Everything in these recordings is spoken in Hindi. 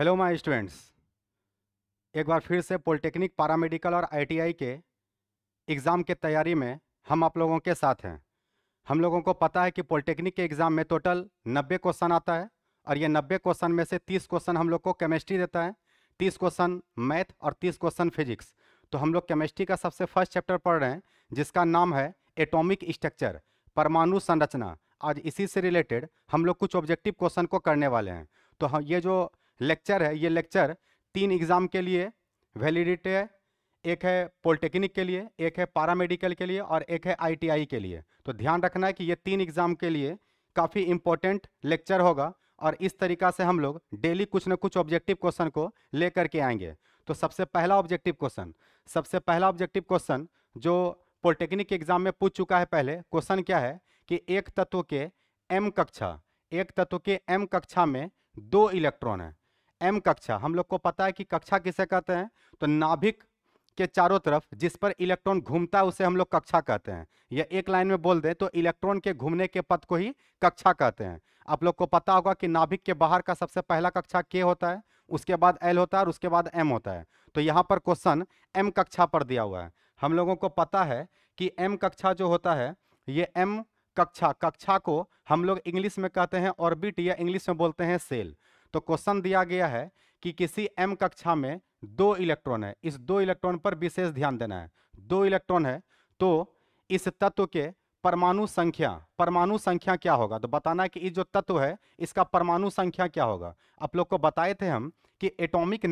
Hello my students. एक बार फिर से पॉलिटेक्निक पैरामेडिकल और आईटीआई के एग्ज़ाम के तैयारी में हम आप लोगों के साथ हैं। हम लोगों को पता है कि पॉलिटेक्निक के एग्ज़ाम में टोटल 90 क्वेश्चन आता है और ये 90 क्वेश्चन में से 30 क्वेश्चन हम लोग को केमिस्ट्री देता है, 30 क्वेश्चन मैथ और 30 क्वेश्चन फिजिक्स। तो हम लोग केमिस्ट्री का सबसे फर्स्ट चैप्टर पढ़ रहे हैं जिसका नाम है एटॉमिक स्ट्रक्चर, परमाणु संरचना। आज इसी से रिलेटेड हम लोग कुछ ऑब्जेक्टिव क्वेश्चन को करने वाले हैं। तो हम ये जो लेक्चर है, ये लेक्चर 3 एग्ज़ाम के लिए वैलिडिटी है। एक है पॉलिटेक्निक के लिए, एक है पैरामेडिकल के लिए और एक है आईटीआई के लिए। तो ध्यान रखना है कि ये 3 एग्ज़ाम के लिए काफ़ी इंपॉर्टेंट लेक्चर होगा और इस तरीका से हम लोग डेली कुछ न कुछ ऑब्जेक्टिव क्वेश्चन को लेकर के आएंगे। तो सबसे पहला ऑब्जेक्टिव क्वेश्चन जो पॉलिटेक्निक एग्जाम में पूछ चुका है पहले, क्वेश्चन क्या है कि एक तत्व के एम कक्षा में 2 इलेक्ट्रॉन है। एम कक्षा हम लोग को पता है कि कक्षा किसे कहते हैं, तो नाभिक के चारों तरफ जिस पर इलेक्ट्रॉन घूमता है उसे हम लोग कक्षा कहते हैं। या एक लाइन में बोल दें तो इलेक्ट्रॉन के घूमने के पथ को ही कक्षा कहते हैं। आप लोग को पता होगा कि नाभिक के बाहर का सबसे पहला कक्षा के होता है, उसके बाद एल होता है और उसके बाद एम होता है। तो यहाँ पर क्वेश्चन एम कक्षा पर दिया हुआ है। हम लोगों को पता है कि एम कक्षा जो होता है, ये एम कक्षा को हम लोग इंग्लिश में कहते हैं ऑर्बिट या इंग्लिश में बोलते हैं सेल। तो क्वेश्चन दिया गया है कि किसी एम कक्षा में 2 इलेक्ट्रॉन है। इस 2 इलेक्ट्रॉन पर विशेष ध्यान देना है। 2 इलेक्ट्रॉन है तो इस तत्व के परमाणु संख्या क्या होगा, तो बताना है कि ये जो तत्व है इसका परमाणु संख्या क्या होगा। आप लोग को बताए थे हम कि एटॉमिक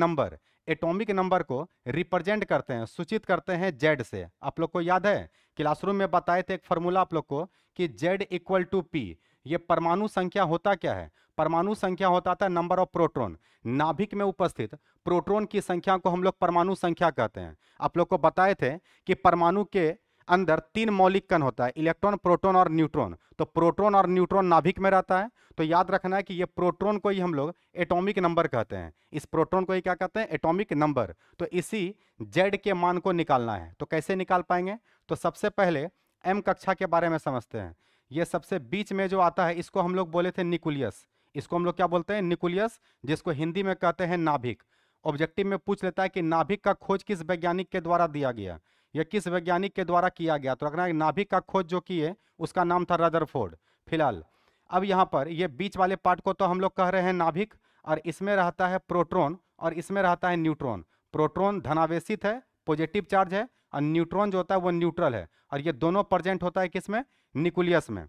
नंबर को रिप्रेजेंट करते हैं, सूचित करते हैं जेड से। आप लोग को याद है क्लासरूम में बताए थे एक फॉर्मूला आप लोग को कि जेड इक्वल टू पी। ये परमाणु संख्या होता क्या है? परमाणु संख्या होता था नंबर ऑफ प्रोटॉन। नाभिक में उपस्थित प्रोटॉन की संख्या को हम लोग परमाणु संख्या कहते हैं। आप लोग को बताए थे कि परमाणु के अंदर 3 मौलिक कण होता है, इलेक्ट्रॉन, प्रोटॉन और न्यूट्रॉन। तो प्रोटॉन और न्यूट्रॉन नाभिक में रहता है। तो याद रखना है कि ये प्रोटॉन को ही हम लोग एटॉमिक नंबर कहते हैं। इस प्रोटॉन को ही क्या कहते हैं? Atomic number. तो इसी जेड के मान को निकालना है। तो कैसे निकाल पाएंगे? तो सबसे पहले एम कक्षा के बारे में समझते हैं। ये सबसे बीच में जो आता है इसको हम लोग बोले थे न्यूक्लियस। इसको हम लोग क्या बोलते हैं? न्यूक्लियस, जिसको हिंदी में कहते हैं नाभिक। ऑब्जेक्टिव में पूछ लेता है कि नाभिक का खोज किस वैज्ञानिक के द्वारा दिया गया या किस वैज्ञानिक के द्वारा किया गया। तो रखना है नाभिक का खोज जो किए उसका नाम था रदरफोर्ड। फिलहाल अब यहाँ पर ये बीच वाले पार्ट को तो हम लोग कह रहे हैं नाभिक, और इसमें रहता है प्रोटॉन और इसमें रहता है न्यूट्रॉन। प्रोटॉन धनावेशित है, पॉजिटिव चार्ज है, और न्यूट्रॉन जो होता है वो न्यूट्रल है। और ये दोनों प्रेजेंट होता है किसमें? न्यूक्लियस में।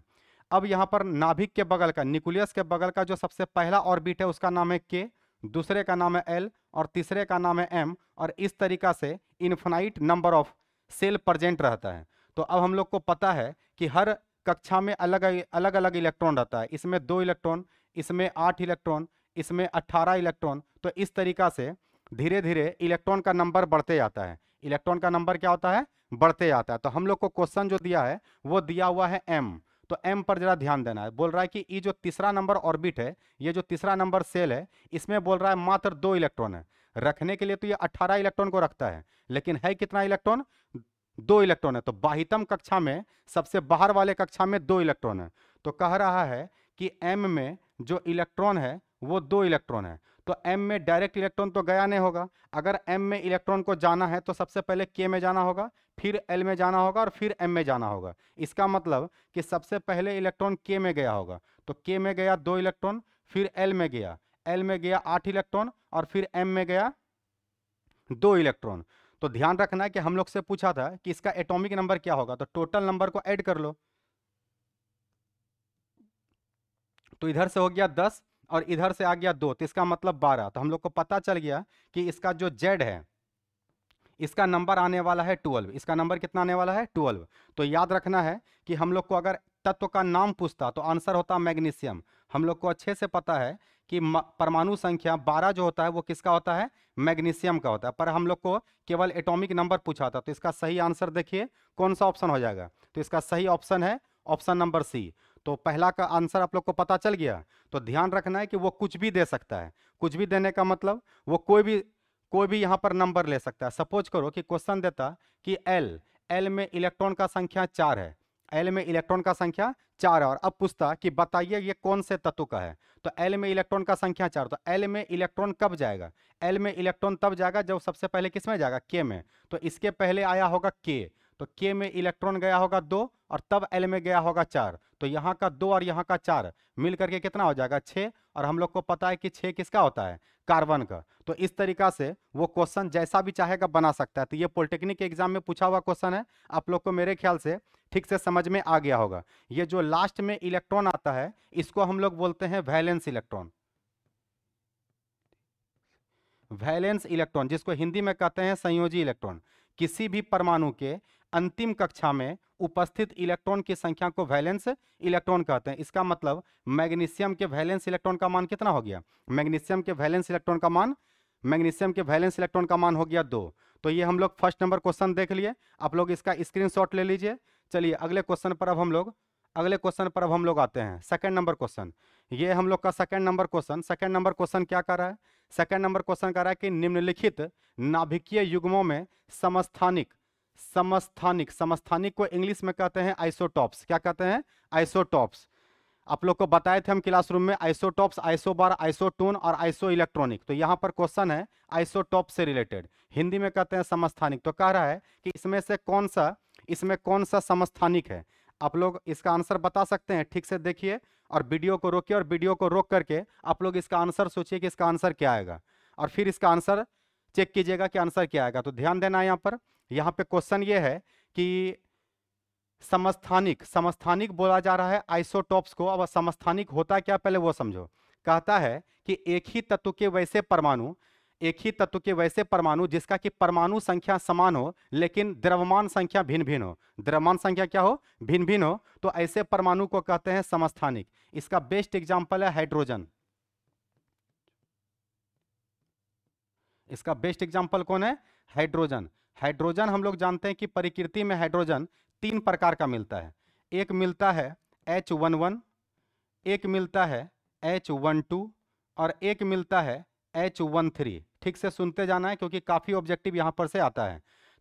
अब यहाँ पर नाभिक के बगल का, न्यूक्लियस के बगल का जो सबसे पहला ऑर्बिट है उसका नाम है के, दूसरे का नाम है एल और तीसरे का नाम है एम। और इस तरीका से infinite number of cell present रहता है। तो अब हम लोग को पता है कि हर कक्षा में अलग अलग इलेक्ट्रॉन रहता है। इसमें 2 इलेक्ट्रॉन, इसमें 8 इलेक्ट्रॉन, इसमें 18 इलेक्ट्रॉन। तो इस तरीका से धीरे धीरे इलेक्ट्रॉन का नंबर बढ़ते जाता है। इलेक्ट्रॉन का नंबर क्या होता है? बढ़ते जाता है। तो हम लोग को क्वेश्चन जो दिया है वो दिया हुआ है एम। तो एम पर जरा ध्यान देना है। बोल रहा है कि ये जो तीसरा नंबर ऑर्बिट है, ये जो तीसरा नंबर सेल है, इसमें बोल रहा है मात्र 2 इलेक्ट्रॉन है। रखने के लिए तो ये 18 इलेक्ट्रॉन को रखता है, लेकिन है कितना इलेक्ट्रॉन? 2 इलेक्ट्रॉन है। तो बाह्यतम कक्षा में, सबसे बाहर वाले कक्षा में 2 इलेक्ट्रॉन है। तो कह रहा है कि एम में जो इलेक्ट्रॉन है वो 2 इलेक्ट्रॉन है। तो एम में डायरेक्ट इलेक्ट्रॉन तो गया नहीं होगा। अगर एम में इलेक्ट्रॉन को जाना है तो सबसे पहले के में जाना होगा, फिर एल में जाना होगा और फिर एम में जाना होगा। इसका मतलब कि सबसे पहले इलेक्ट्रॉन के में गया होगा। तो के में गया 2 इलेक्ट्रॉन, फिर एल में गया 8 इलेक्ट्रॉन और फिर एम में गया 2 इलेक्ट्रॉन। तो ध्यान रखना है कि हम लोग से पूछा था कि इसका एटॉमिक नंबर क्या होगा। तो टोटल नंबर को ऐड कर लो। तो इधर से हो गया 10 और इधर से आ गया 2, तो इसका मतलब 12। तो हम लोग को पता चल गया कि इसका जो जेड है इसका नंबर आने वाला है 12। इसका नंबर कितना आने वाला है? 12। तो याद रखना है कि हम लोग को अगर तत्व का नाम पूछता तो आंसर होता मैग्नीशियम। हम लोग को अच्छे से पता है कि परमाणु संख्या 12 जो होता है वो किसका होता है? मैग्नीशियम का होता है। पर हम लोग को केवल एटॉमिक नंबर पूछा था। तो इसका सही आंसर देखिए कौन सा ऑप्शन हो जाएगा। तो इसका सही ऑप्शन है ऑप्शन नंबर सी। तो पहला का आंसर आप लोग को पता चल गया। तो ध्यान रखना है कि वो कुछ भी दे सकता है। कुछ भी देने का मतलब वो कोई भी यहाँ पर नंबर ले सकता है। सपोज करो कि क्वेश्चन देता कि एल में इलेक्ट्रॉन का संख्या 4 है, एल में इलेक्ट्रॉन का संख्या 4 है। और अब पूछता कि बताइए ये कौन से तत्व का है, तो एल में इलेक्ट्रॉन का संख्या 4, तो एल में इलेक्ट्रॉन कब जाएगा, एल में इलेक्ट्रॉन तब जाएगा जब सबसे पहले किस में जाएगा, के में। तो इसके पहले आया होगा के, तो के में इलेक्ट्रॉन गया होगा 2 और तब एल में गया होगा 4। तो यहाँ का 2 और यहाँ का 4 मिल करके कितना हो जाएगा 6। और हम लोग को पता है कि 6 किसका होता है, कार्बन का। तो इस तरीका से वो क्वेश्चन जैसा भी चाहेगा बना सकता है। तो ये पॉलिटेक्निक के एग्जाम में पूछा हुआ क्वेश्चन है, आप लोग को मेरे ख्याल से ठीक से समझ में आ गया होगा। ये जो लास्ट में इलेक्ट्रॉन आता है इसको हम लोग बोलते हैं वैलेंस इलेक्ट्रॉन। वैलेंस इलेक्ट्रॉन जिसको हिंदी में कहते हैं संयोजी इलेक्ट्रॉन। किसी भी परमाणु के अंतिम कक्षा में उपस्थित इलेक्ट्रॉन की संख्या को वैलेंस इलेक्ट्रॉन कहते हैं। इसका मतलब मैग्नीशियम के वैलेंस इलेक्ट्रॉन का मान कितना हो गया, मैग्नीशियम के वैलेंस इलेक्ट्रॉन का मान, मैग्नीशियम के वैलेंस इलेक्ट्रॉन का मान हो गया 2। तो ये हम लोग फर्स्ट नंबर क्वेश्चन देख लिए, आप लोग इसका स्क्रीनशॉट ले लीजिए। चलिए अगले क्वेश्चन पर अब हम लोग आते हैं। सेकंड नंबर क्वेश्चन, ये हम लोग का सेकंड नंबर क्वेश्चन क्या कर रहा है, सेकंड नंबर क्वेश्चन कर रहा है कि निम्नलिखित नाभिकीय युग्मों में समस्थानिक को इंग्लिश में कहते हैं आइसोटॉप्स। क्या कहते हैं, आइसोटॉप्स। आप लोग को बताए थे हम क्लासरूम में आइसोटॉप्स, आइसोबार, आइसोटोन और आइसो इलेक्ट्रॉनिक। तो यहाँ पर क्वेश्चन है आइसोटॉप से रिलेटेड, हिंदी में कहते हैं समस्थानिक। तो कह रहा है कि इसमें कौन सा समस्थानिक है। आप लोग इसका आंसर बता सकते हैं, ठीक से देखिए और वीडियो को रोकिए और वीडियो को रोक करके आप लोग इसका आंसर सोचिए कि इसका आंसर क्या आएगा और फिर इसका आंसर चेक कीजिएगा कि आंसर क्या आएगा। तो ध्यान देना यहाँ पे क्वेश्चन ये है कि समस्थानिक बोला जा रहा है आइसोटॉप्स को। अब समस्थानिक होता क्या पहले वो समझो। कहता है कि एक ही तत्व के वैसे परमाणु जिसका कि परमाणु संख्या समान हो लेकिन द्रव्यमान संख्या भिन्न भिन्न हो, द्रव्यमान संख्या क्या हो, भिन्न भिन्न हो, तो ऐसे परमाणु को कहते हैं समस्थानिक। इसका बेस्ट एग्जांपल है हाइड्रोजन। इसका बेस्ट एग्जांपल कौन है, हाइड्रोजन। हाइड्रोजन हम लोग जानते हैं कि प्रकृति में हाइड्रोजन 3 प्रकार का मिलता है। एक मिलता है H11, एक मिलता है H12 और एक मिलता है H13। ठीक से सुनते जाना है क्योंकि काफी ऑब्जेक्टिव यहां पर से आता है।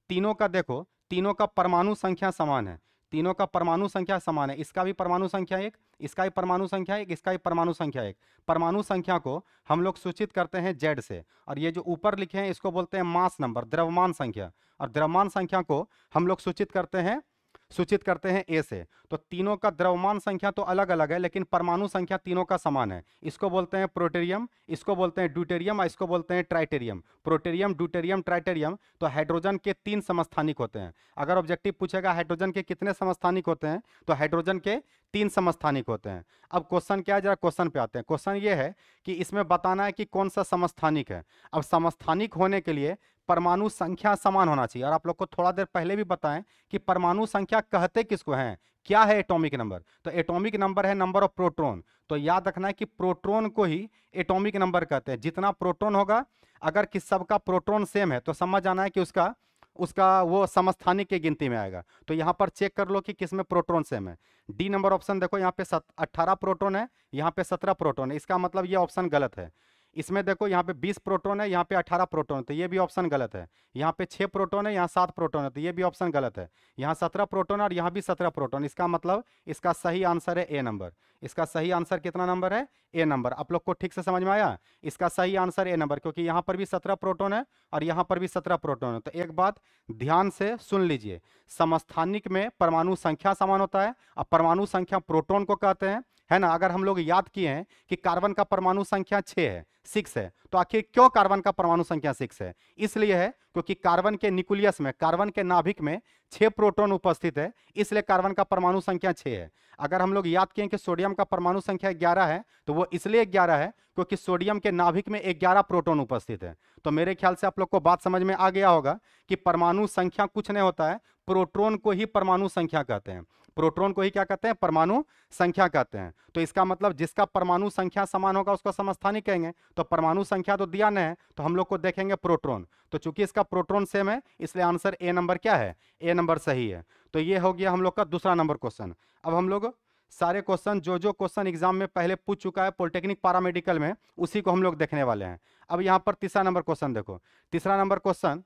तीनों का देखो, तीनों का परमाणु संख्या समान है, तीनों का परमाणु संख्या समान है। इसका भी परमाणु संख्या 1, इसका भी परमाणु संख्या 1, इसका भी परमाणु संख्या 1। परमाणु संख्या को हम लोग सूचित करते हैं Z से, और ये जो ऊपर लिखे हैं इसको बोलते हैं मास नंबर, द्रव्यमान संख्या। और द्रव्यमान संख्या को हम लोग सूचित करते हैं A से। तो तीनों का द्रव्यमान संख्या तो अलग अलग है लेकिन परमाणु संख्या तीनों का समान है। इसको बोलते हैं प्रोटेरियम, इसको बोलते हैं ड्यूटेरियम और इसको बोलते हैं ट्राइटेरियम। प्रोटेरियम, ड्यूटेरियम, ट्राइटेरियम। तो हाइड्रोजन के 3 समस्थानिक होते हैं। अगर ऑब्जेक्टिव पूछेगा हाइड्रोजन के कितने समस्थानिक होते हैं, तो हाइड्रोजन के 3 समस्थानिक होते हैं। अब क्वेश्चन क्या है, जरा क्वेश्चन पे आते हैं। क्वेश्चन ये है कि इसमें बताना है कि कौन सा समस्थानिक है। अब समस्थानिक होने के लिए परमाणु संख्या समान होना चाहिए। और आप लोग को थोड़ा देर पहले भी बताएं कि परमाणु संख्या कहते किसको हैं, क्या है एटॉमिक नंबर। तो एटॉमिक नंबर है नंबर ऑफ प्रोटॉन। तो याद रखना है कि प्रोटॉन को ही एटॉमिक नंबर कहते हैं। जितना प्रोटॉन होगा, अगर किस सबका प्रोटॉन सेम है तो समझ आना है कि उसका वो समस्थानिक की गिनती में आएगा। तो यहाँ पर चेक कर लो कि किसमें प्रोटॉन सेम है। डी नंबर ऑप्शन देखो, यहाँ पे 18 प्रोटॉन है, यहाँ पे 17 प्रोटॉन है। इसका मतलब ये ऑप्शन गलत है। इसमें देखो यहाँ पे 20 प्रोटॉन है, यहाँ पे 18 प्रोटॉन है, तो ये भी ऑप्शन गलत है। यहाँ पे 6 प्रोटॉन है, यहाँ 7 प्रोटॉन है, तो ये भी ऑप्शन गलत है। यहाँ 17 प्रोटॉन और यहाँ भी 17 प्रोटॉन। इसका मतलब इसका सही आंसर है ए नंबर। इसका सही आंसर कितना नंबर है, ए नंबर। आप लोग को ठीक से समझ में आया, इसका सही आंसर ए नंबर, क्योंकि यहाँ पर भी 17 प्रोटॉन है और यहाँ पर भी 17 प्रोटॉन है। तो एक बात ध्यान से सुन लीजिए, समस्थानिक में परमाणु संख्या समान होता है। अब परमाणु संख्या प्रोटॉन को कहते हैं, है ना। अगर हम लोग याद किए हैं कि कार्बन का परमाणु संख्या 6 है, तो आखिर क्यों कार्बन का परमाणु संख्या 6 है? इसलिए है क्योंकि कार्बन के न्यूक्लियस में, कार्बन के नाभिक में 6 प्रोटॉन उपस्थित है, इसलिए कार्बन का परमाणु संख्या 6 है। अगर हम लोग याद किए कि सोडियम का परमाणु संख्या 11 है, तो वो इसलिए 11 है क्योंकि सोडियम के नाभिक में 11 प्रोटॉन उपस्थित है। तो मेरे ख्याल से आप लोग को बात समझ में आ गया होगा कि परमाणु संख्या कुछ नहीं होता है, प्रोटॉन को ही परमाणु संख्या कहते हैं। प्रोटॉन को ही क्या कहते हैं, परमाणु संख्या कहते हैं। तो इसका मतलब जिसका परमाणु संख्या समान होगा उसको समस्थानिक कहेंगे। तो परमाणु संख्या तो दिया नहीं है, तो हम लोग को देखेंगे प्रोटॉन। तो चूंकि इसका प्रोटॉन सेम है, इसलिए आंसर ए नंबर क्या है, ए नंबर सही है। तो ये हो गया हम लोग का दूसरा नंबर क्वेश्चन। अब हम लोग सारे क्वेश्चन जो क्वेश्चन एग्जाम में पहले पूछ चुका है पॉलिटेक्निक पैरामेडिकल में, उसी को हम लोग देखने वाले हैं। अब यहाँ पर तीसरा नंबर क्वेश्चन देखो। तीसरा नंबर क्वेश्चन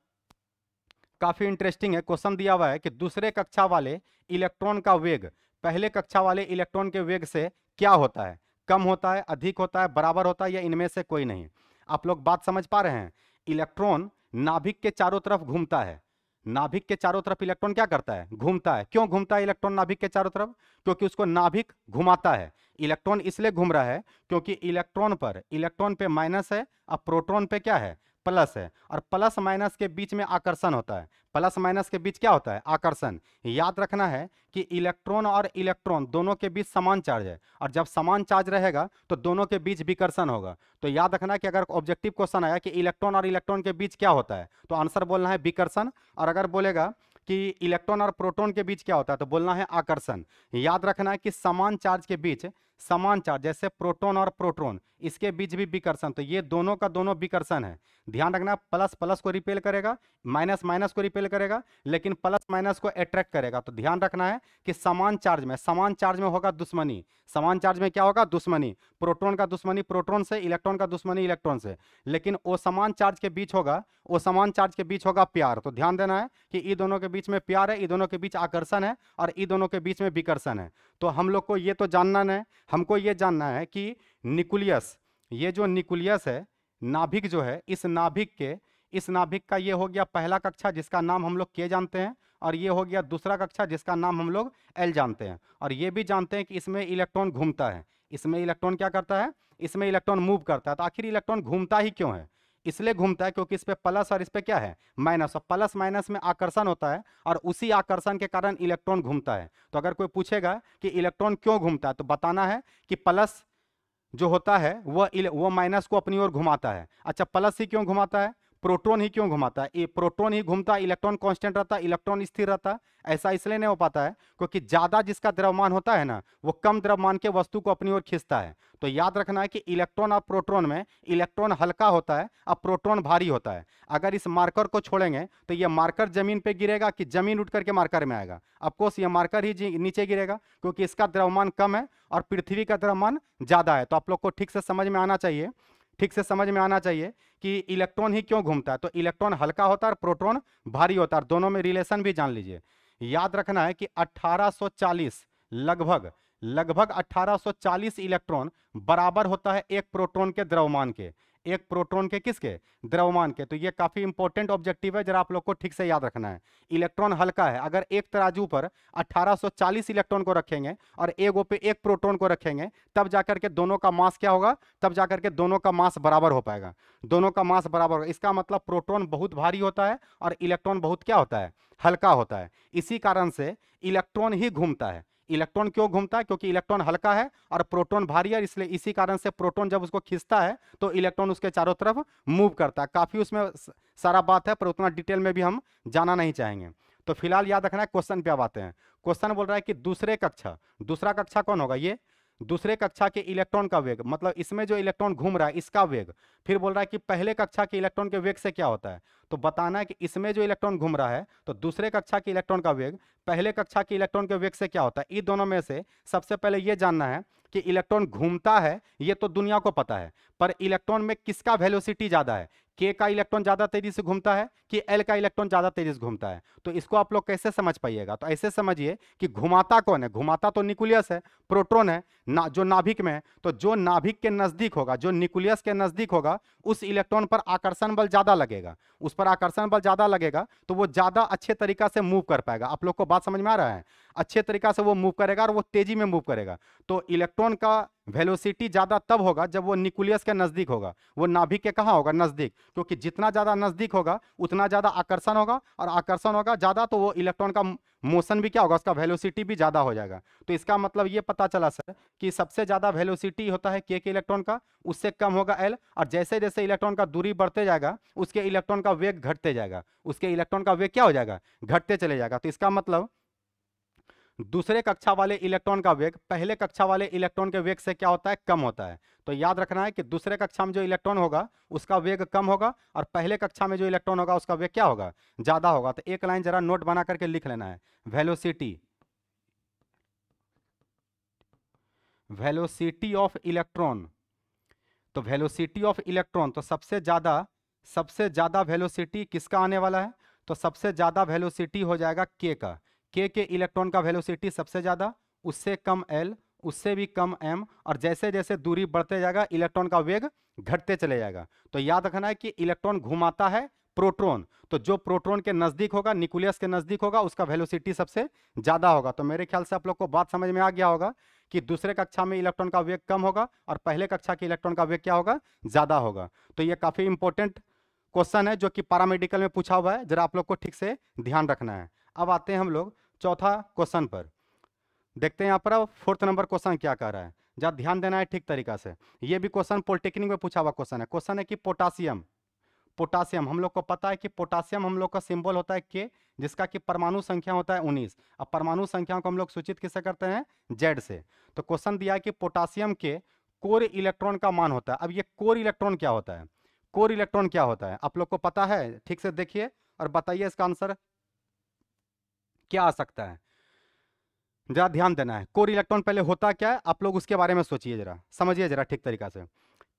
काफी इंटरेस्टिंग है। क्वेश्चन दिया हुआ है कि दूसरे कक्षा वाले इलेक्ट्रॉन का वेग पहले कक्षा वाले इलेक्ट्रॉन के वेग से क्या होता है, कम होता है, अधिक होता है, बराबर होता है, या इनमें से कोई नहीं। आप लोग बात समझ पा रहे हैं? इलेक्ट्रॉन नाभिक के चारों तरफ घूमता है। नाभिक के चारों तरफ इलेक्ट्रॉन क्या करता है? घूमता है। क्यों घूमता है इलेक्ट्रॉन नाभिक के चारों तरफ? क्योंकि उसको नाभिक घुमाता है। इलेक्ट्रॉन इसलिए घूम रहा है क्योंकि इलेक्ट्रॉन पे माइनस है और प्रोटॉन पे क्या है? प्लस है। और प्लस माइनस के बीच में आकर्षण होता है। प्लस माइनस के बीच क्या होता है? आकर्षण। याद रखना है कि इलेक्ट्रॉन और इलेक्ट्रॉन दोनों के बीच समान चार्ज है, और जब समान चार्ज रहेगा तो दोनों के बीच विकर्षण होगा। तो याद रखना कि अगर ऑब्जेक्टिव क्वेश्चन आया कि इलेक्ट्रॉन और इलेक्ट्रॉन के बीच क्या होता है, तो आंसर बोलना है विकर्षण। और अगर बोलेगा कि इलेक्ट्रॉन और प्रोटॉन के बीच क्या होता है, तो बोलना है आकर्षण। याद रखना है कि समान चार्ज के बीच, समान चार्ज जैसे प्रोटॉन और प्रोटॉन, इसके बीच भी विकर्षण, तो ये दोनों का दोनों विकर्षण है। ध्यान रखना, प्लस प्लस को रिपेल करेगा, माइनस माइनस को रिपेल करेगा, लेकिन प्लस माइनस को अट्रैक्ट करेगा। तो ध्यान रखना है कि समान चार्ज में होगा दुश्मनी। समान चार्ज में क्या होगा? दुश्मनी। प्रोटॉन का दुश्मनी प्रोटॉन से, इलेक्ट्रॉन का दुश्मनी इलेक्ट्रॉन से। लेकिन वो समान चार्ज के बीच होगा, वो समान चार्ज के बीच होगा प्यार। तो ध्यान देना है कि ई दोनों के बीच में प्यार है, ई दोनों के बीच आकर्षण है, और ई दोनों के बीच में विकर्षण है। तो हम लोग को ये तो जानना है, हमको ये जानना है कि न्यूक्लियस, ये जो न्यूक्लियस है, नाभिक जो है, इस नाभिक का ये हो गया पहला कक्षा जिसका नाम हम लोग के जानते हैं, और ये हो गया दूसरा कक्षा जिसका नाम हम लोग एल जानते हैं। और ये भी जानते हैं कि इसमें इलेक्ट्रॉन घूमता है। इसमें इलेक्ट्रॉन क्या करता है? इसमें इलेक्ट्रॉन मूव करता है। तो आखिर इलेक्ट्रॉन घूमता ही क्यों है? इसलिए घूमता है क्योंकि इस पे प्लस और इस पे क्या है? माइनस। और प्लस माइनस में आकर्षण होता है, और उसी आकर्षण के कारण इलेक्ट्रॉन घूमता है। तो अगर कोई पूछेगा कि इलेक्ट्रॉन क्यों घूमता है, तो बताना है कि प्लस जो होता है वो माइनस को अपनी ओर घुमाता है। अच्छा, प्लस ही क्यों घुमाता है? प्रोटॉन ही क्यों घुमाता है? ये प्रोटॉन ही घूमता है, इलेक्ट्रॉन कांस्टेंट रहता है, इलेक्ट्रॉन स्थिर रहता है। ऐसा इसलिए नहीं हो पाता है क्योंकि ज्यादा जिसका द्रव्यमान होता है ना, वो कम द्रव्यमान के वस्तु को अपनी ओर खींचता है। तो याद रखना है कि इलेक्ट्रॉन और प्रोटॉन में इलेक्ट्रॉन हल्का होता है और प्रोटॉन भारी होता है। अगर इस मार्कर को छोड़ेंगे तो ये मार्कर जमीन पे गिरेगा कि जमीन उठ करके मार्कर में आएगा? ऑफकोर्स ये मार्कर ही नीचे गिरेगा, क्योंकि इसका द्रव्यमान कम है और पृथ्वी का द्रव्यमान ज्यादा है। तो आप लोग को ठीक से समझ में आना चाहिए, ठीक से समझ में आना चाहिए कि इलेक्ट्रॉन ही क्यों घूमता है। तो इलेक्ट्रॉन हल्का होता है और प्रोटॉन भारी होता है, दोनों में रिलेशन भी जान लीजिए। याद रखना है कि 1840 लगभग 1840 इलेक्ट्रॉन बराबर होता है एक प्रोटॉन के द्रव्यमान के। एक प्रोटॉन के किसके? द्रव्यमान के। तो ये काफी इंपॉर्टेंट ऑब्जेक्टिव है, जरा आप लोग को ठीक से याद रखना है। इलेक्ट्रॉन हल्का है। अगर एक तराजू पर 1840 इलेक्ट्रॉन को रखेंगे और एक पे एक प्रोटॉन को रखेंगे, तब जाकर के दोनों का मास क्या होगा? तब जाकर के दोनों का मास बराबर हो पाएगा। दोनों का मास बराबर होगा। इसका मतलब प्रोटॉन बहुत भारी होता है और इलेक्ट्रॉन बहुत क्या होता है? हल्का होता है। इसी कारण से इलेक्ट्रॉन ही घूमता है। इलेक्ट्रॉन क्यों घूमता है? क्योंकि इलेक्ट्रॉन हल्का है और प्रोटॉन भारी है, इसलिए इसी कारण से प्रोटॉन जब उसको खींचता है तो इलेक्ट्रॉन उसके चारों तरफ मूव करता है। काफी उसमें सारा बात है, पर उतना डिटेल में भी हम जाना नहीं चाहेंगे। तो फिलहाल याद रखना है, क्वेश्चन पे अब आते हैं। क्वेश्चन बोल रहा है कि दूसरा कक्षा कौन होगा? ये दूसरे कक्षा के इलेक्ट्रॉन का वेग, मतलब इसमें जो इलेक्ट्रॉन घूम रहा है इसका वेग। फिर बोल रहा है कि पहले कक्षा के इलेक्ट्रॉन के वेग से क्या होता है। तो बताना है कि इसमें जो इलेक्ट्रॉन घूम रहा है, तो दूसरे कक्षा के इलेक्ट्रॉन का वेग पहले कक्षा के इलेक्ट्रॉन के वेग से क्या होता है। इन दोनों में से सबसे पहले यह जानना है कि इलेक्ट्रॉन घूमता है, ये तो दुनिया को पता है, पर इलेक्ट्रॉन में किसका वेलोसिटी ज्यादा है? के का इलेक्ट्रॉन ज्यादा तेजी से घूमता है कि एल का इलेक्ट्रॉन ज्यादा तेजी से घूमता है? तो इसको आप लोग कैसे समझ पाइएगा? तो ऐसे समझिए कि घुमाता कौन है? घुमाता तो न्यूक्लियस है, प्रोटॉन है जो नाभिक में है। तो जो नाभिक के नजदीक होगा, जो न्यूक्लियस के नजदीक होगा, उस इलेक्ट्रॉन पर आकर्षण बल ज्यादा लगेगा। उस पर आकर्षण बल ज्यादा लगेगा तो वो ज्यादा अच्छे तरीका से मूव कर पाएगा। आप लोग को बात समझ में आ रहा है? अच्छे तरीका से वो मूव करेगा और वो तेजी में मूव करेगा। तो इलेक्ट्रॉन का वेलोसिटी ज्यादा तब होगा जब वो न्यूक्लियस के नजदीक होगा। वो नाभिक के कहां होगा? नजदीक। क्योंकि जितना ज्यादा नजदीक होगा उतना ज्यादा आकर्षण होगा, और आकर्षण होगा ज्यादा तो वो इलेक्ट्रॉन का मोशन भी क्या होगा? उसका वेलोसिटी भी ज्यादा हो जाएगा। तो इसका मतलब ये पता चला सर कि सबसे ज्यादा वेलोसिटी होता है के इलेक्ट्रॉन का, उससे कम होगा एल। और जैसे जैसे इलेक्ट्रॉन का दूरी बढ़ते जाएगा उसके इलेक्ट्रॉन का वेग घटते जाएगा, उसके इलेक्ट्रॉन का वेग क्या हो जाएगा? घटते चले जाएगा। तो इसका मतलब दूसरे कक्षा वाले इलेक्ट्रॉन का वेग पहले कक्षा वाले इलेक्ट्रॉन के वेग से क्या होता है? कम होता है। तो याद रखना है कि दूसरे कक्षा में जो इलेक्ट्रॉन होगा उसका वेग कम होगा, और पहले कक्षा में जो इलेक्ट्रॉन होगा उसका वेग क्या होगा? ज्यादा होगा। तो एक लाइन जरा नोट बना करके लिख लेना है, वेलोसिटी ऑफ इलेक्ट्रॉन। तो वेलोसिटी ऑफ इलेक्ट्रॉन, तो सबसे ज्यादा वेलोसिटी किसका आने वाला है? तो सबसे ज़्यादा वेलोसिटी हो जाएगा के का, के इलेक्ट्रॉन का वेलोसिटी सबसे ज़्यादा, उससे कम एल, उससे भी कम एम, और जैसे जैसे दूरी बढ़ते जाएगा इलेक्ट्रॉन का वेग घटते चले जाएगा। तो याद रखना है कि इलेक्ट्रॉन घुमाता है प्रोटॉन, तो जो प्रोटॉन के नजदीक होगा, न्यूक्लियस के नजदीक होगा, उसका वेलोसिटी सबसे ज्यादा होगा। तो मेरे ख्याल से आप लोग को बात समझ में आ गया होगा कि दूसरे कक्षा में इलेक्ट्रॉन का वेग कम होगा और पहले कक्षा के इलेक्ट्रॉन का वेग क्या होगा, ज्यादा होगा। तो ये काफी इंपॉर्टेंट क्वेश्चन है जो कि पैरामेडिकल में पूछा हुआ है, जरा आप लोग को ठीक से ध्यान रखना है। अब आते हैं हम लोग चौथा क्वेश्चन पर, देखते हैं यहाँ पर फोर्थ नंबर क्वेश्चन क्या कह रहा है, जरा ध्यान देना है ठीक तरीका से। ये भी क्वेश्चन पॉलिटेक्निक में पूछा हुआ क्वेश्चन है। क्वेश्चन है कि पोटासियम, पोटासियम हम लोग को पता है कि पोटासियम हम लोग का सिंबल होता है के, जिसका कि परमाणु संख्या होता है 19। अब परमाणु संख्या को हम लोग सूचित किससे करते हैं, जेड से। तो क्वेश्चन दिया है कि पोटासियम के कोर इलेक्ट्रॉन का मान होता है। अब ये कोर इलेक्ट्रॉन क्या होता है, कोर इलेक्ट्रॉन क्या होता है आप लोग को पता है, ठीक से देखिए और बताइए इसका आंसर क्या आ सकता है। जरा ध्यान देना है, कोर इलेक्ट्रॉन पहले होता क्या है आप लोग उसके बारे में सोचिए, जरा समझिए जरा ठीक तरीका से।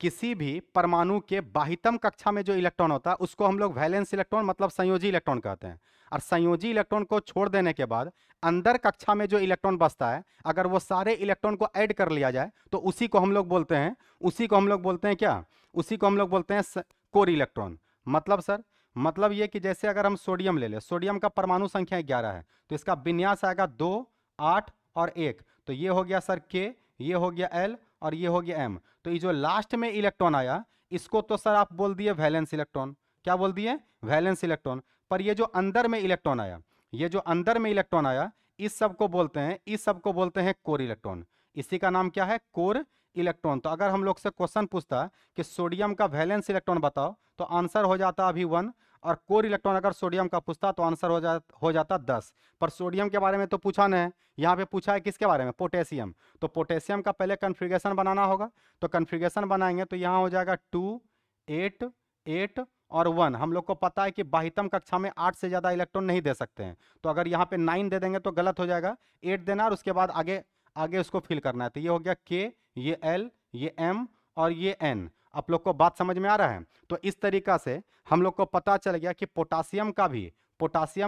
किसी भी परमाणु के बाह्यतम कक्षा में जो इलेक्ट्रॉन होता है उसको हम लोग वैलेंस इलेक्ट्रॉन मतलब संयोजी इलेक्ट्रॉन कहते हैं। और संयोजी इलेक्ट्रॉन को छोड़ देने के बाद अंदर कक्षा में जो इलेक्ट्रॉन बचता है, अगर वो सारे इलेक्ट्रॉन को ऐड कर लिया जाए तो उसी को हम लोग बोलते हैं, उसी को हम लोग बोलते हैं क्या, उसी को हम लोग बोलते हैं कोर इलेक्ट्रॉन। मतलब सर, मतलब ये कि जैसे अगर हम सोडियम ले लें, सोडियम का परमाणु संख्या 11 है, तो इसका विन्यास आएगा 2, 8 और 1। तो ये हो गया सर के, ये हो गया एल और ये हो गया एम। तो ये जो लास्ट में इलेक्ट्रॉन आया इसको तो सर आप बोल दिए वैलेंस इलेक्ट्रॉन, क्या बोल दिए, वैलेंस इलेक्ट्रॉन। पर ये जो अंदर में इलेक्ट्रॉन आया, ये जो अंदर में इलेक्ट्रॉन आया, इस सब को बोलते हैं, इस सब को बोलते हैं कोर इलेक्ट्रॉन। इसी का नाम क्या है, कोर इलेक्ट्रॉन। तो अगर हम लोग से क्वेश्चन पूछता कि सोडियम का वैलेंस इलेक्ट्रॉन बताओ तो आंसर हो जाता अभी 1, और कोर इलेक्ट्रॉन अगर सोडियम का पूछता तो आंसर हो जाता 10। पर सोडियम के बारे में तो पूछा नहीं है, यहाँ पे पूछा है किसके बारे में, पोटेशियम। तो पोटेशियम का पहले कन्फिग्रेशन बनाना होगा, तो कन्फिग्रेशन बनाएंगे तो यहाँ हो जाएगा 2, 8, 8 और 1। हम लोग को पता है कि बाह्यतम कक्षा में 8 से ज़्यादा इलेक्ट्रॉन नहीं दे सकते हैं, तो अगर यहाँ पे 9 दे देंगे तो गलत हो जाएगा, 8 देना और उसके बाद आगे आगे उसको फिल करना है। तो ये हो गया के, ये एल, ये एम और ये एन। आप लोग को बात समझ में आ रहा है। तो इस तरीका से हम लोग को पता चल गया कि पोटासियम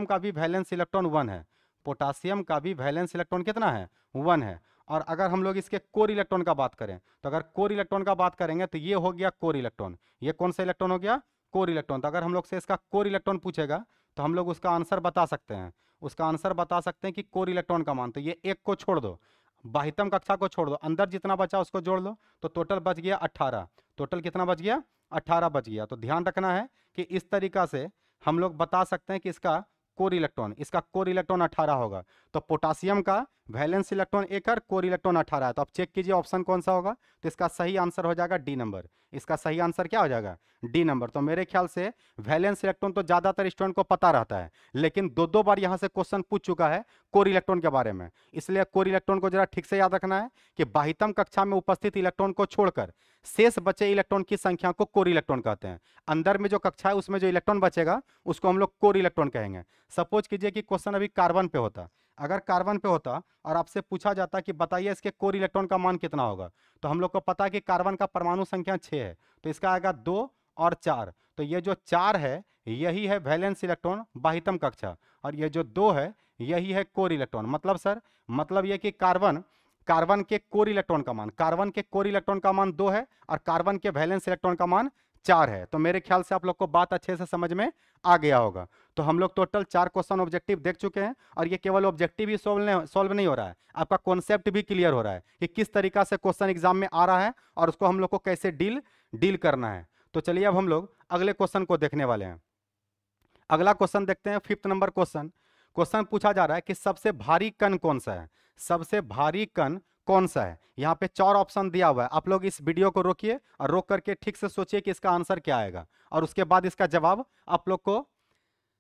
का भी वैलेंस इलेक्ट्रॉन 1 है, पोटासियम का भी वैलेंस इलेक्ट्रॉन कितना है, 1 है। और अगर हम लोग इसके कोर इलेक्ट्रॉन का बात करें, तो अगर कोर इलेक्ट्रॉन का बात करेंगे तो ये हो गया कोर इलेक्ट्रॉन। ये कौन सा इलेक्ट्रॉन हो गया, कोर इलेक्ट्रॉन। तो अगर हम लोग से इसका कोर इलेक्ट्रॉन पूछेगा तो हम लोग उसका आंसर बता सकते हैं, उसका आंसर बता सकते हैं कि कोर इलेक्ट्रॉन का मान। तो ये एक को छोड़ दो, बाह्यतम कक्षा को छोड़ दो, अंदर जितना बचा उसको जोड़ लो, तो टोटल बच गया 18। टोटल कितना बच गया, 18 बच गया। तो ध्यान रखना है कि इस तरीका से हम लोग बता सकते हैं कि इसका कोर इलेक्ट्रॉन 18 होगा। तो पोटासियम का वैलेंस इलेक्ट्रॉन 1 और कोर इलेक्ट्रॉन 18 है। तो आप चेक कीजिए ऑप्शन कौन सा होगा, तो इसका सही आंसर हो जाएगा डी नंबर। इसका सही आंसर क्या हो जाएगा, डी नंबर। तो मेरे ख्याल से वैलेंस इलेक्ट्रॉन तो ज्यादातर स्टूडेंट को पता रहता है, लेकिन 2-2 बार यहां से क्वेश्चन पूछ चुका है कोर इलेक्ट्रॉन के बारे में। इसलिए कोर इलेक्ट्रॉन को जरा ठीक से याद रखना है कि बाह्यतम कक्षा में उपस्थित इलेक्ट्रॉन को छोड़कर शेष बचे इलेक्ट्रॉन की संख्या को कोर इलेक्ट्रॉन कहते हैं। अंदर में जो कक्षा है उसमें जो इलेक्ट्रॉन बचेगा उसको हम लोग कोर इलेक्ट्रॉन कहेंगे। सपोज कीजिए कि क्वेश्चन अभी कार्बन पे होता, अगर कार्बन पे होता और आपसे पूछा जाता कि बताइए इसके कोर इलेक्ट्रॉन का मान कितना होगा, तो हम लोग को पता है कि कार्बन का परमाणु संख्या 6 है, तो इसका आएगा 2 और 4। तो ये जो 4 है यही है वैलेंस इलेक्ट्रॉन बाह्यतम कक्षा, और ये जो 2 है यही है कोर इलेक्ट्रॉन। मतलब सर, मतलब ये कि कार्बन के कोर इलेक्ट्रॉन का मान, कार्बन के कोर इलेक्ट्रॉन का मान 2 है और कार्बन के वैलेंस इलेक्ट्रॉन का मान 4 है। तो मेरे ख्याल से आप लोग को बात अच्छे से समझ में आ गया होगा। तो हम लोग टोटल 4 क्वेश्चन ऑब्जेक्टिव देख चुके हैं, और ये केवल ऑब्जेक्टिव ही सॉल्व नहीं हो रहा है, आपका कॉन्सेप्ट भी क्लियर हो रहा है कि किस तरीका से क्वेश्चन एग्जाम में आ रहा है और उसको हम लोग को कैसे डील करना है। तो चलिए अब हम लोग अगले क्वेश्चन को देखने वाले हैं। अगला क्वेश्चन देखते हैं, 5th नंबर क्वेश्चन। क्वेश्चन पूछा जा रहा है कि सबसे भारी कण कौन सा है, सबसे भारी कण कौन सा है। यहाँ पे 4 ऑप्शन दिया हुआ है, आप लोग इस वीडियो को रोकिए और रोक करके ठीक से सोचिए कि इसका आंसर क्या आएगा, और उसके बाद इसका जवाब आप लोग को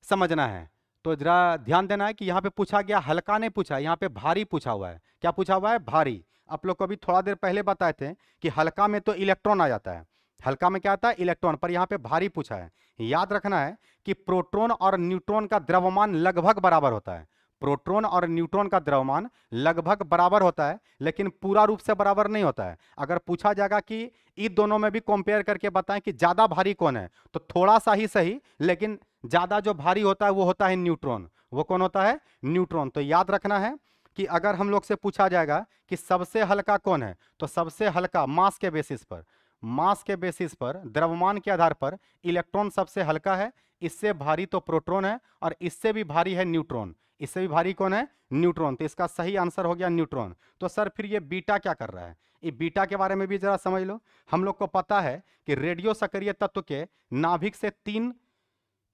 समझना है। तो जरा ध्यान देना है कि यहाँ पे पूछा गया हल्का नहीं पूछा, यहाँ पे भारी पूछा हुआ है। क्या पूछा हुआ है, भारी। आप लोग को अभी थोड़ा देर पहले बताए थे कि हल्का में तो इलेक्ट्रॉन आ जाता है, हल्का में क्या आता है, इलेक्ट्रॉन, पर यहाँ पे भारी पूछा है। याद रखना है कि प्रोटॉन और न्यूट्रॉन का द्रव्यमान लगभग बराबर होता है, प्रोटॉन और न्यूट्रॉन का द्रव्यमान लगभग बराबर होता है, लेकिन पूरा रूप से बराबर नहीं होता है। अगर पूछा जाएगा कि इन दोनों में भी कंपेयर करके बताएं कि ज्यादा भारी कौन है, तो थोड़ा सा ही सही लेकिन ज्यादा जो भारी होता है वो होता है न्यूट्रॉन। वो कौन होता है? न्यूट्रॉन। तो याद रखना है कि अगर हम लोग से पूछा जाएगा कि सबसे हल्का कौन है, तो सबसे हल्का मास के बेसिस पर, मास के बेसिस पर, द्रव्यमान के आधार पर इलेक्ट्रॉन सबसे हल्का है। इससे भारी तो प्रोटॉन है और इससे भी भारी है न्यूट्रॉन। इससे भी भारी कौन है? न्यूट्रॉन। तो इसका सही आंसर हो गया न्यूट्रॉन। तो सर फिर ये बीटा क्या कर रहा है? ये बीटा के बारे में भी जरा समझ लो। हम लोग को पता है कि रेडियो सक्रिय तत्व के नाभिक से 3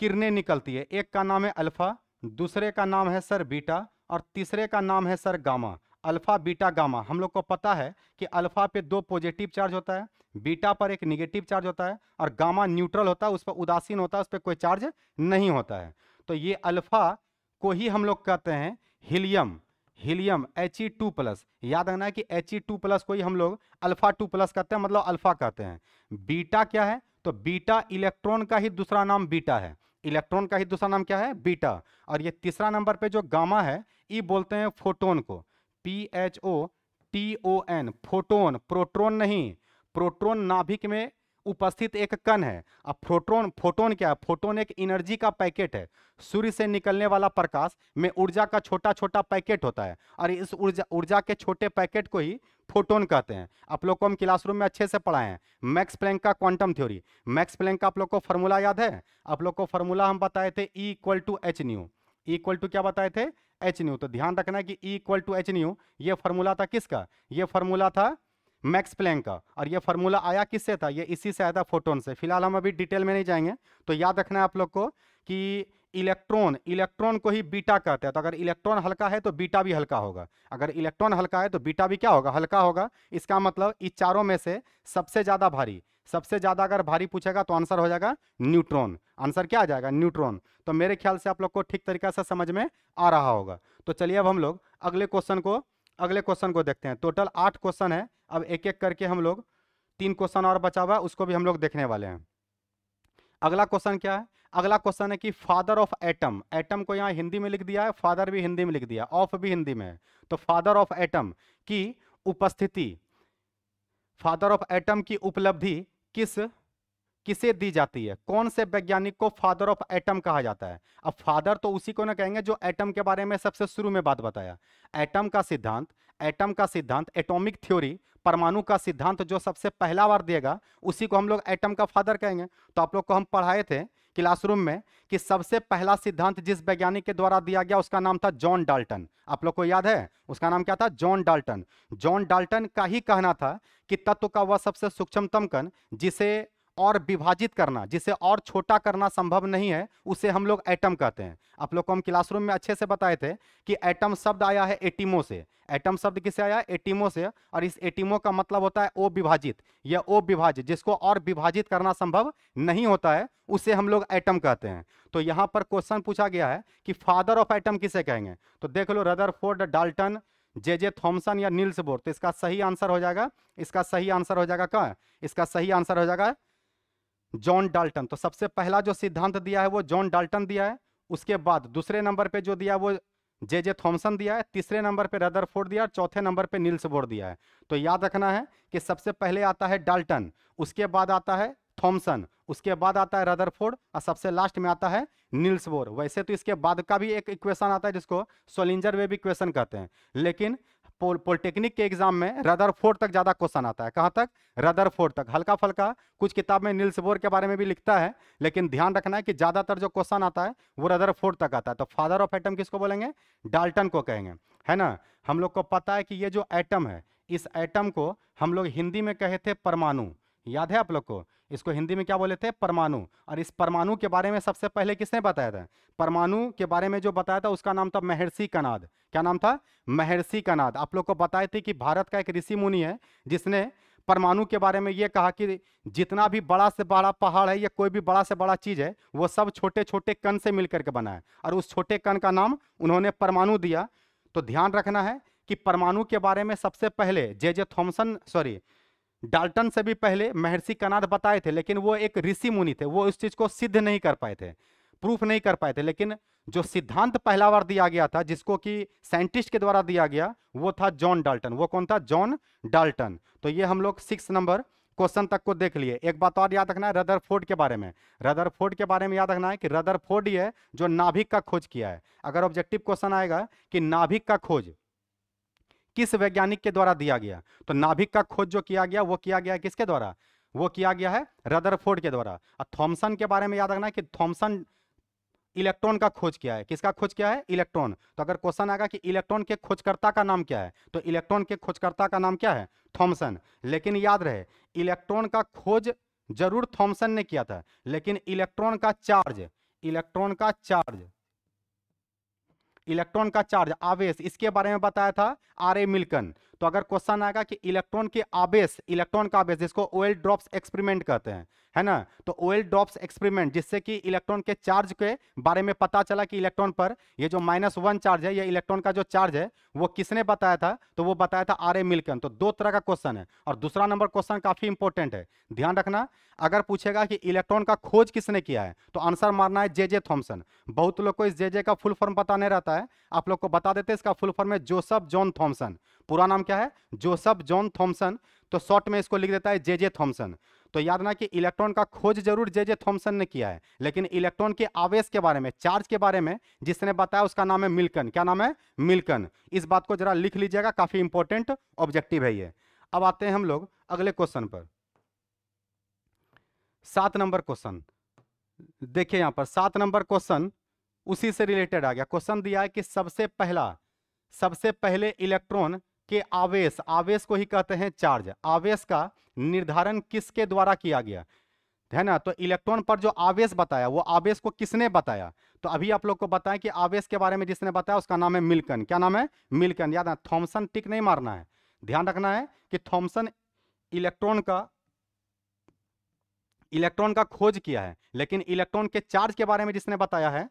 किरणें निकलती है। एक का नाम है अल्फा, दूसरे का नाम है सर बीटा, और तीसरे का नाम है sir gamma. Alpha beta gamma. हम लोग को पता है कि अल्फा पे 2 पॉजिटिव चार्ज होता है, बीटा पर एक निगेटिव चार्ज होता है, और गामा न्यूट्रल होता है, उस पर उदासीन होता है, उस पर कोई चार्ज नहीं होता है। तो ये अल्फा को ही हम लोग कहते हैं हीलियम। Helium He2+। याद रखना है कि He2+ को ही हम लोग अल्फा 2+ कहते हैं, मतलब अल्फा कहते हैं। बीटा क्या है? तो बीटा इलेक्ट्रॉन का ही दूसरा नाम बीटा है। इलेक्ट्रॉन का ही दूसरा नाम क्या है? बीटा। और ये तीसरा नंबर पे जो गामा है, ये बोलते हैं फोटोन को। PHOTON, फोटोन, प्रोटॉन नहीं। प्रोटॉन नाभिक में उपस्थित एक कण है। अब प्रोटॉन, फोटोन क्या है? फोटोन एक एनर्जी का पैकेट है। सूर्य से निकलने वाला प्रकाश में ऊर्जा का छोटा छोटा पैकेट होता है, और इस ऊर्जा के छोटे पैकेट को ही फोटोन कहते हैं। आप लोग को हम क्लासरूम में अच्छे से पढ़ाए हैं मैक्स प्लैंक का क्वांटम थ्योरी। मैक्स प्लैंक का आप लोग को फॉर्मूला याद है? आप लोग को फॉर्मूला हम बताए थे E=H²। E= क्या बताए थे? H²। तो ध्यान रखना है कि E=H², ये फॉर्मूला था किसका? ये फॉर्मूला था मैक्स प्लैंक का। और ये फार्मूला आया किससे था? ये इसी से आया था, फोटोन से। फिलहाल हम अभी डिटेल में नहीं जाएंगे। तो याद रखना है आप लोग को कि इलेक्ट्रॉन को ही बीटा कहते हैं। तो अगर इलेक्ट्रॉन हल्का है तो बीटा भी हल्का होगा, अगर इलेक्ट्रॉन हल्का है तो बीटा भी क्या होगा? हल्का होगा। इसका मतलब इस चारों में से सबसे ज्यादा भारी, सबसे ज्यादा अगर भारी पूछेगा तो आंसर हो जाएगा न्यूट्रॉन। आंसर क्या आ जाएगा? न्यूट्रॉन। तो मेरे ख्याल से आप लोग को ठीक तरीके से समझ में आ रहा होगा। तो चलिए अब हम लोग अगले क्वेश्चन को देखते हैं। टोटल 8 क्वेश्चन है। अब एक एक करके हम लोग 3 क्वेश्चन और बचा हुआ है, उसको भी हम लोग देखने वाले हैं। अगला क्वेश्चन क्या है? अगला क्वेश्चन है कि फादर ऑफ एटम। एटम को यहाँ हिंदी में लिख दिया है, फादर भी हिंदी में लिख दिया, ऑफ भी हिंदी में है। तो फादर ऑफ एटम की उपस्थिति, फादर ऑफ एटम की उपलब्धि किसे दी जाती है? कौन से वैज्ञानिक को फादर ऑफ एटम कहा जाता है? अब फादर तो उसी को ना कहेंगे जो एटम के बारे में सबसे शुरू में बात बताया। एटम का सिद्धांत, एटॉमिक थ्योरी, परमाणु का सिद्धांत जो सबसे पहला बार दिएगा उसी को हम लोग एटम का फादर कहेंगे। तो आप लोग को हम पढ़ाए थे क्लासरूम में कि सबसे पहला सिद्धांत जिस वैज्ञानिक के द्वारा दिया गया उसका नाम था जॉन डाल्टन। आप लोग को याद है उसका नाम क्या था? John Dalton. जॉन डाल्टन का ही कहना था कि तत्व का वह सबसे सूक्ष्मतम कण जिसे और विभाजित करना, जिसे और छोटा करना संभव नहीं है, उसे हम लोग एटम कहते हैं। आप लोग को हम क्लासरूम में अच्छे से बताए थे कि एटम शब्द आया है एटिमो से। एटम शब्द किससे आया? एटिमो से। और इस एटिमो का मतलब होता है ओ विभाजित, या ओ विभाजित, जिसको और विभाजित करना संभव नहीं होता है उसे हम लोग एटम कहते हैं। तो यहां पर क्वेश्चन पूछा गया है कि फादर ऑफ एटम किसे कहेंगे? तो देख लो, रदरफोर्ड, डाल्टन, जे थॉमसन या नील्स बोर। तो इसका सही आंसर हो जाएगा, इसका सही आंसर हो जाएगा क्या? इसका सही आंसर हो जाएगा जॉन डाल्टन। तो सबसे पहला जो सिद्धांत दिया है वो जॉन डाल्टन दिया है। उसके बाद दूसरे नंबर पे जो दिया वो जे थॉमसन दिया है, तीसरे नंबर पे रदरफोर्ड दिया, चौथे नंबर पे नील्स बोर दिया है। तो याद रखना है कि सबसे पहले आता है डाल्टन, उसके बाद आता है थॉमसन, उसके बाद आता है रदरफोर्ड, और सबसे लास्ट में आता है नील्स बोर। वैसे तो इसके बाद का भी एक इक्वेशन आता है जिसको सोलिंजर वेव इक्वेशन कहते हैं, लेकिन पॉलिटेक्निक के एग्जाम में रदरफोर्ड तक ज्यादा क्वेश्चन आता है। कहां तक? रदरफोर्ड तक। हल्का फल्का कुछ किताब में नील्स बोर के बारे में भी लिखता है, लेकिन ध्यान रखना है कि ज्यादातर जो क्वेश्चन आता है वो रदरफोर्ड तक आता है। तो फादर ऑफ एटम किसको बोलेंगे? डाल्टन को कहेंगे, है ना। हम लोग को पता है कि ये जो एटम है, इस एटम को हम लोग हिंदी में कहे थे परमाणु। याद है आप लोग को? इसको हिंदी में क्या बोले थे? परमाणु। और इस परमाणु के बारे में सबसे पहले किसने बताया था? परमाणु के बारे में जो बताया था उसका नाम था महर्षि कणाद। क्या नाम था? महर्षि कणाद। आप लोग को बताए थे कि भारत का एक ऋषि मुनि है जिसने परमाणु के बारे में ये कहा कि जितना भी बड़ा से बड़ा पहाड़ है या कोई भी बड़ा से बड़ा चीज है वो सब छोटे छोटे कण से मिलकर के बना है, और उस छोटे कण का नाम उन्होंने परमाणु दिया। तो ध्यान रखना है कि परमाणु के बारे में सबसे पहले जे थॉमसन, सॉरी, डाल्टन से भी पहले महर्षि कणाद बताए थे, लेकिन वो एक ऋषि मुनि थे, वो इस चीज को सिद्ध नहीं कर पाए थे, प्रूफ नहीं कर पाए थे। लेकिन जो सिद्धांत पहला बार दिया गया था, जिसको कि साइंटिस्ट के द्वारा दिया गया, वो था जॉन डाल्टन। वो कौन था? John Dalton. तो ये हम लोग 6 नंबर क्वेश्चन तक को देख लिए। एक बात और याद रखना है रदरफोर्ड के बारे में, रदरफोर्ड के बारे में याद रखना है कि रदरफोर्ड ही है जो नाभिक का खोज किया है। अगर ऑब्जेक्टिव क्वेश्चन आएगा कि नाभिक का खोज किस वैज्ञानिक के द्वारा दिया गया, तो नाभिक का खोज जो किया गया वो किया गया किसके द्वारा, वो किया गया है रदरफोर्ड के द्वारा। और थॉमसन के बारे में याद रखना है कि थॉमसन इलेक्ट्रॉन का खोज किया है। किसका खोज किया है, इलेक्ट्रॉन। तो अगर क्वेश्चन आएगा कि इलेक्ट्रॉन के खोजकर्ता का नाम क्या है, तो इलेक्ट्रॉन के खोजकर्ता का नाम क्या है, थॉमसन। लेकिन याद रहे इलेक्ट्रॉन का खोज जरूर थॉमसन ने किया था, लेकिन इलेक्ट्रॉन का चार्ज, इलेक्ट्रॉन का चार्ज, इलेक्ट्रॉन का चार्ज आवेश, इसके बारे में बताया था आर ए मिल्कन। तो अगर क्वेश्चन आएगा कि इलेक्ट्रॉन के आवेश, इलेक्ट्रॉन का आवेश जिसको ओएल ड्रॉप्स एक्सपेरिमेंट कहते हैं, है ना, तो ओएल ड्रॉप्स एक्सपेरिमेंट जिससे कि इलेक्ट्रॉन के चार्ज के बारे में पता चला कि इलेक्ट्रॉन पर ये जो -1 चार्ज है, ये इलेक्ट्रॉन का जो चार्ज है वो किसने बताया था, तो वो बताया था आर ए मिल्कन। तो दो तरह का क्वेश्चन है और दूसरा नंबर क्वेश्चन काफी इंपॉर्टेंट है, ध्यान रखना। अगर पूछेगा कि इलेक्ट्रॉन का खोज किसने किया है, तो आंसर मारना है जे थॉमसन। बहुत लोग को इस जे का फुल फॉर्म पता नहीं रहता है, आप लोग को बता देते हैं। इसका फुल फॉर्म है जोसेफ जॉन थॉमसन। पूरा नाम क्या है, जोसेफ जॉन थॉमसन, तो शॉर्ट में इसको लिख देता है जे थॉमसन। तो याद रखना कि इलेक्ट्रॉन का खोज जरूर जे थॉमसन ने किया है, लेकिन इलेक्ट्रॉन के आवेश के बारे में, चार्ज के बारे में जिसने बताया उसका नाम है मिल्कन। क्या नाम है, मिल्कन। इस बात को जरा लिख लीजिएगा, काफी इंपॉर्टेंट ऑब्जेक्टिव है ये। अब आते हैं हम लोग अगले क्वेश्चन पर। 7 नंबर क्वेश्चन देखिए, यहां पर 7 नंबर क्वेश्चन उसी से रिलेटेड आ गया। क्वेश्चन दिया है कि सबसे पहले इलेक्ट्रॉन के आवेश, आवेश को ही कहते हैं चार्ज, आवेश का निर्धारण किसके द्वारा किया गया, है ना। तो इलेक्ट्रॉन पर जो आवेश बताया वो आवेश को किसने बताया, तो अभी आप लोग को बताएं कि आवेश के बारे में जिसने बताया उसका नाम है मिल्कन। क्या नाम है, मिल्कन। याद है, थॉमसन टिक नहीं मारना है, ध्यान रखना है कि थॉमसन इलेक्ट्रॉन का खोज किया है, लेकिन इलेक्ट्रॉन के चार्ज के बारे में जिसने बताया है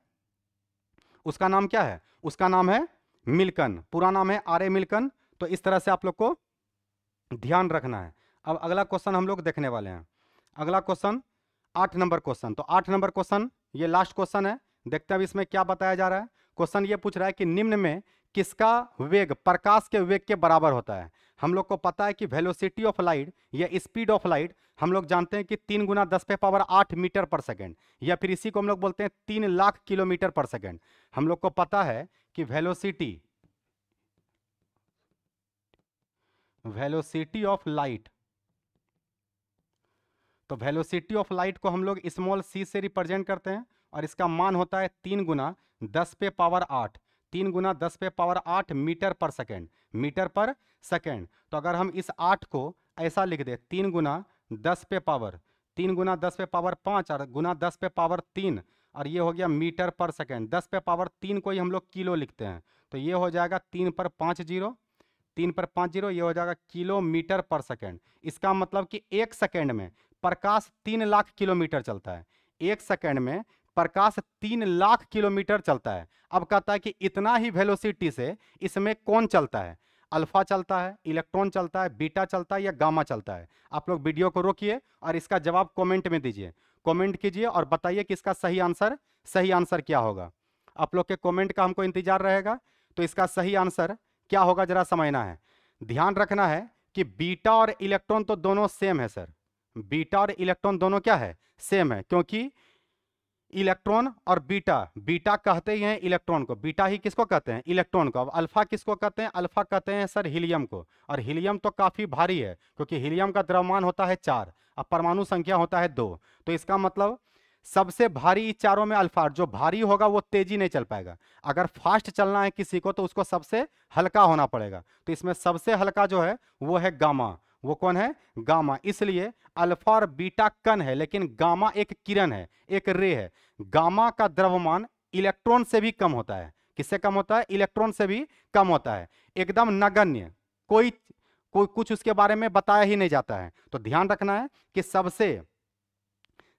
उसका नाम क्या है, उसका नाम है मिल्कन। पूरा नाम है आर ए मिल्कन। तो इस तरह से आप लोग को ध्यान रखना है। अब अगला क्वेश्चन हम लोग देखने वाले हैं। अगला क्वेश्चन 8 नंबर क्वेश्चन। तो 8 नंबर क्वेश्चन ये लास्ट क्वेश्चन है, देखते हैं अब इसमें क्या बताया जा रहा है। क्वेश्चन ये पूछ रहा है कि निम्न में किसका वेग प्रकाश के वेग के बराबर होता है। हम लोग को पता है कि वेलोसिटी ऑफ लाइट या स्पीड ऑफ लाइट हम लोग जानते हैं कि 3 × 10⁸ मीटर पर सेकेंड, या फिर इसी को हम लोग बोलते हैं 3 लाख किलोमीटर पर सेकेंड। हम लोग को पता है कि वेलोसिटी ऑफ लाइट, तो वेलोसिटी ऑफ लाइट को हम लोग स्मॉल सी से रिप्रेजेंट करते हैं और इसका मान होता है 3 × 10⁸, 3 × 10⁸ मीटर पर सेकेंड, मीटर पर सेकेंड। तो अगर हम इस 8 को ऐसा लिख दे 3 × 10⁻, 3 × 10⁻5 और गुना 10⁻3, और ये हो गया मीटर पर सेकेंड। 10⁻3 को ही हम लोग किलो लिखते हैं, तो ये हो जाएगा 3 पर 5 जीरो, 3 पर 5 जीरो, ये हो जाएगा किलोमीटर पर सेकेंड। इसका मतलब कि 1 सेकेंड में प्रकाश 3 लाख किलोमीटर चलता है। 1 सेकेंड में प्रकाश 3 लाख किलोमीटर चलता है। अब कहता है कि इतना ही वेलोसिटी से इसमें कौन चलता है, अल्फा चलता है, इलेक्ट्रॉन चलता है, बीटा चलता है या गामा चलता है। आप लोग वीडियो को रोकिए और इसका जवाब कमेंट में दीजिए, कमेंट कीजिए और बताइए कि इसका सही आंसर क्या होगा। आप लोग के कमेंट का हमको इंतजार रहेगा। तो इसका सही आंसर क्या होगा जरा समझना है। ध्यान रखना है कि बीटा और इलेक्ट्रॉन तो दोनों सेम है सर, बीटा और इलेक्ट्रॉन दोनों क्या है, सेम है। क्योंकि इलेक्ट्रॉन और बीटा कहते ही हैं इलेक्ट्रॉन को, बीटा ही किसको कहते हैं, इलेक्ट्रॉन को। अब अल्फा किसको कहते हैं, अल्फा कहते हैं सर हीलियम को। और हीलियम तो काफी भारी है क्योंकि हीलियम का द्रव्यमान होता है 4 और परमाणु संख्या होता है 2। तो इसका मतलब सबसे भारी इस चारों में अल्फा, जो भारी होगा वो तेजी नहीं चल पाएगा। अगर फास्ट चलना है किसी को तो उसको सबसे हल्का होना पड़ेगा। तो इसमें सबसे हल्का जो है वो है गामा। वो कौन है, गामा। इसलिए अल्फा और बीटा कण है, लेकिन गामा एक किरण है, एक रे है। गामा का द्रव्यमान इलेक्ट्रॉन से भी कम होता है। किससे कम होता है, इलेक्ट्रॉन से भी कम होता है। एकदम नगण्य, कोई कुछ उसके बारे में बताया ही नहीं जाता है। तो ध्यान रखना है कि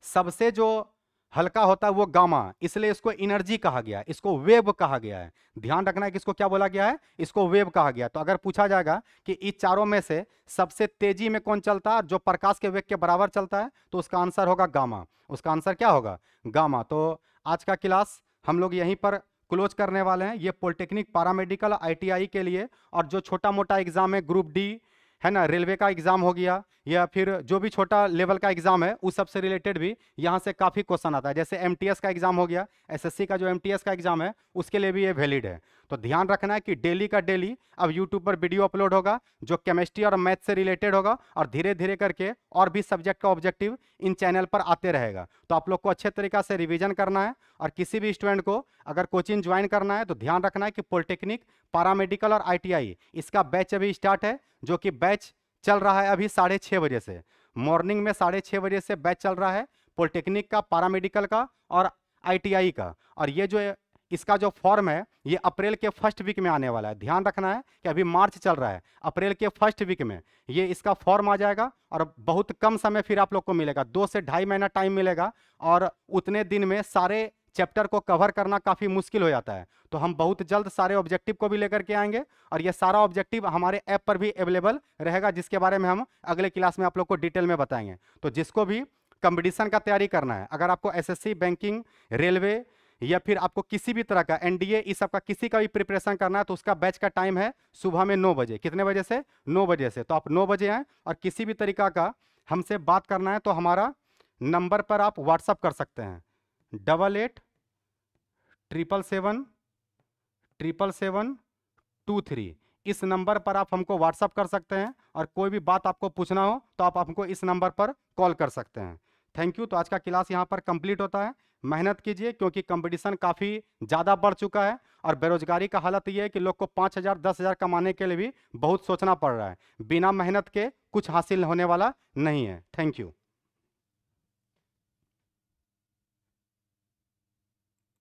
सबसे जो हल्का होता है वो गामा, इसलिए इसको एनर्जी कहा गया, इसको वेव कहा गया है। ध्यान रखना है कि इसको क्या बोला गया है, इसको वेव कहा गया। तो अगर पूछा जाएगा कि इस चारों में से सबसे तेजी में कौन चलता है, जो प्रकाश के वेग के बराबर चलता है, तो उसका आंसर होगा गामा। उसका आंसर क्या होगा, गामा। तो आज का क्लास हम लोग यहीं पर क्लोज करने वाले हैं। ये पॉलिटेक्निक, पैरामेडिकल, ITI के लिए और जो छोटा मोटा एग्जाम है ग्रुप डी, है ना, रेलवे का एग्जाम हो गया या फिर जो भी छोटा लेवल का एग्जाम है उस सब से रिलेटेड भी यहाँ से काफ़ी क्वेश्चन आता है। जैसे एमटीएस का एग्जाम हो गया, एसएससी का जो एमटीएस का एग्जाम है उसके लिए भी ये वैलिड है। तो ध्यान रखना है कि डेली का डेली अब यूट्यूब पर वीडियो अपलोड होगा जो केमिस्ट्री और मैथ से रिलेटेड होगा, और धीरे धीरे करके और भी सब्जेक्ट का ऑब्जेक्टिव इन चैनल पर आते रहेगा। तो आप लोग को अच्छे तरीका से रिवीजन करना है। और किसी भी स्टूडेंट को अगर कोचिंग ज्वाइन करना है तो ध्यान रखना है कि पॉलिटेक्निक, पैरामेडिकल और आईटीआई इसका बैच अभी स्टार्ट है, जो कि बैच चल रहा है अभी 6:30 बजे से। मॉर्निंग में 6:30 बजे से बैच चल रहा है पॉलिटेक्निक का, पैरामेडिकल का और आईटीआई का। और ये जो इसका जो फॉर्म है ये अप्रैल के फर्स्ट वीक में आने वाला है। ध्यान रखना है कि अभी मार्च चल रहा है, अप्रैल के फर्स्ट वीक में ये इसका फॉर्म आ जाएगा और बहुत कम समय फिर आप लोग को मिलेगा, 2 से 2.5 महीना टाइम मिलेगा। और उतने दिन में सारे चैप्टर को कवर करना काफ़ी मुश्किल हो जाता है। तो हम बहुत जल्द सारे ऑब्जेक्टिव को भी लेकर के आएंगे और ये सारा ऑब्जेक्टिव हमारे ऐप पर भी अवेलेबल रहेगा, जिसके बारे में हम अगले क्लास में आप लोग को डिटेल में बताएंगे। तो जिसको भी कंपटीशन का तैयारी करना है, अगर आपको एसएससी, बैंकिंग, रेलवे या फिर आपको किसी भी तरह का एनडीए इस सब का किसी का भी प्रिपरेशन करना है तो उसका बैच का टाइम है सुबह में 9 बजे। कितने बजे से? 9 बजे से। तो आप 9 बजे आएँ और किसी भी तरीका का हमसे बात करना है तो हमारा नंबर पर आप व्हाट्सअप कर सकते हैं 88 777 777 23। इस नंबर पर आप हमको व्हाट्सअप कर सकते हैं और कोई भी बात आपको पूछना हो तो आप हमको इस नंबर पर कॉल कर सकते हैं। Thank you. तो आज का क्लास यहाँ पर कंप्लीट होता है। मेहनत कीजिए क्योंकि कंपटीशन काफ़ी ज़्यादा बढ़ चुका है और बेरोजगारी का हालत ये है कि लोग को 5,000 10,000 कमाने के लिए भी बहुत सोचना पड़ रहा है। बिना मेहनत के कुछ हासिल होने वाला नहीं है। Thank you.